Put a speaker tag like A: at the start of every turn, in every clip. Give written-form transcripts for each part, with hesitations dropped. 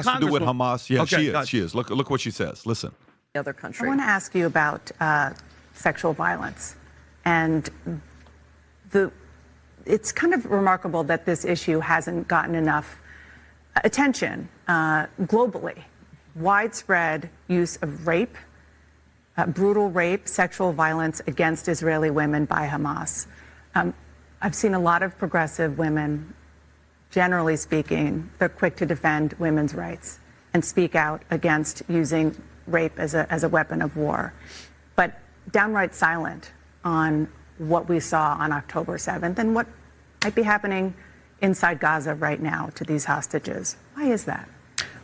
A: has to do with Hamas. Yeah,
B: Okay,
A: she is. Look what she says. Listen.
C: The other country.
D: I want to ask you about sexual violence. And it's kind of remarkable that this issue hasn't gotten enough attention globally. Widespread use of rape, brutal rape, sexual violence against Israeli women by Hamas. I've seen a lot of progressive women, generally speaking, they're quick to defend women's rights and speak out against using rape as a weapon of war, but downright silent on what we saw on October 7th and what might be happening inside Gaza right now to these hostages. Why is that?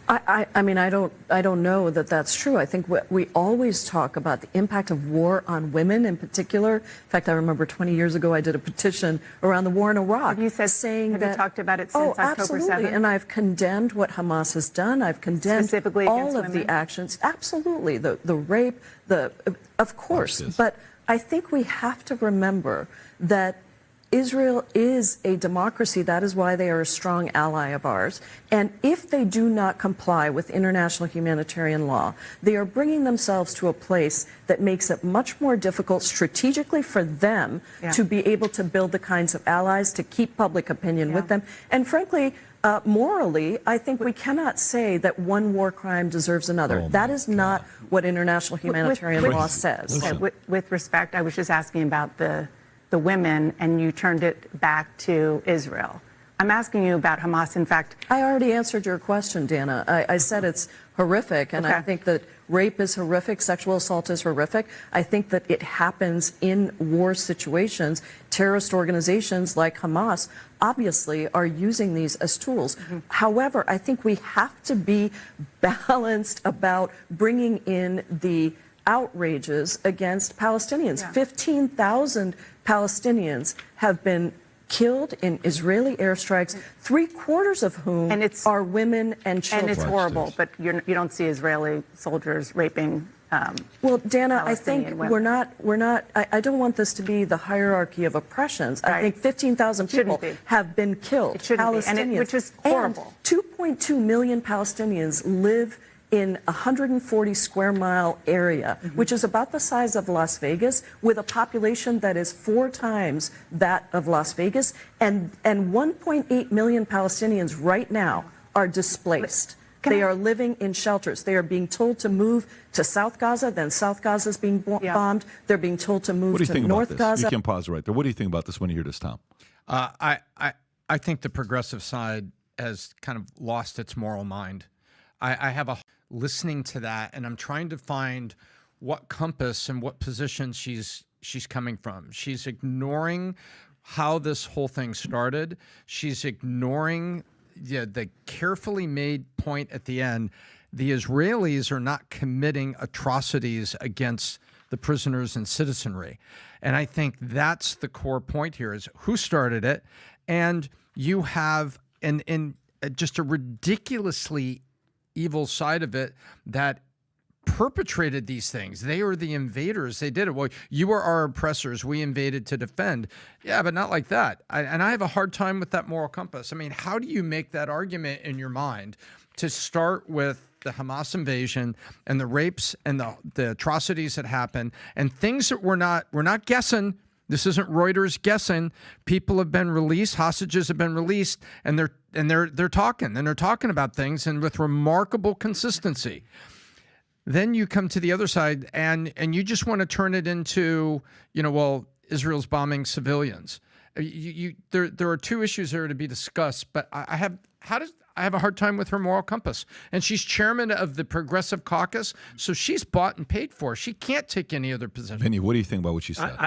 C: I mean, I don't know that that's true. I think we always talk about the impact of war on women in particular. In fact, I remember 20 years ago I did a petition around the war in Iraq.
D: Have you said,
C: saying
D: have
C: that,
D: you talked about it since October 7th?
C: Absolutely, and I've condemned what Hamas has done. I've condemned
D: specifically
C: all of
D: women?
C: the actions. Absolutely, the rape, of course. But I think we have to remember that Israel is a democracy. That is why they are a strong ally of ours. And if they do not comply with international humanitarian law, they are bringing themselves to a place that makes it much more difficult strategically for them to be able to build the kinds of allies, to keep public opinion with them. And frankly, morally, I think we cannot say that one war crime deserves another. That is not what international humanitarian law says.
D: With respect, I was just asking about the women, and you turned it back to Israel. I'm asking you about Hamas. In fact,
C: I already answered your question, Dana. I said it's horrific, and I think that rape is horrific, sexual assault is horrific. I think that it happens in war situations. Terrorist organizations like Hamas obviously are using these as tools. However, I think we have to be balanced about bringing in the outrages against Palestinians. 15,000 Palestinians have been killed in Israeli airstrikes, 3/4 of whom are women and children.
D: And it's horrible, but you don't see Israeli soldiers raping.
C: Well, Dana, I think we're not. I don't want this to be the hierarchy of oppressions. I think 15,000 people have been killed. Palestinians,
D: which is horrible.
C: And 2.2 million Palestinians live in a 140 square mile area, which is about the size of Las Vegas, with a population that is 4 times that of Las Vegas, and 1.8 million Palestinians right now are displaced. They are living in shelters. They are being told to move to South Gaza, then South Gaza is being bombed. They're being told to move to North Gaza.
A: You can pause right there. What do you think about this when you hear this, Tom?
B: I think the progressive side has kind of lost its moral mind. I have a listening to that, and I'm trying to find what compass and what position she's coming from. She's ignoring how this whole thing started. She's ignoring the carefully made point at the end. The Israelis are not committing atrocities against the prisoners and citizenry. And I think that's the core point here, is who started it. And you have just a ridiculously evil side of it that perpetrated these things. They are the invaders. They did it. Well, you are our oppressors. We invaded to defend. Yeah, but not like that. And I have a hard time with that moral compass. I mean, how do you make that argument in your mind to start with the Hamas invasion and the rapes and the atrocities that happened and things that we're not guessing? This isn't Reuters guessing. People have been released, hostages have been released, and they're talking about things, and with remarkable consistency. Then you come to the other side, and you just want to turn it into, well, Israel's bombing civilians. There are 2 issues there to be discussed, but I have a hard time with her moral compass. And she's chairman of the Progressive Caucus, so she's bought and paid for. She can't take any other position.
A: Vinny, what do you think about what she said?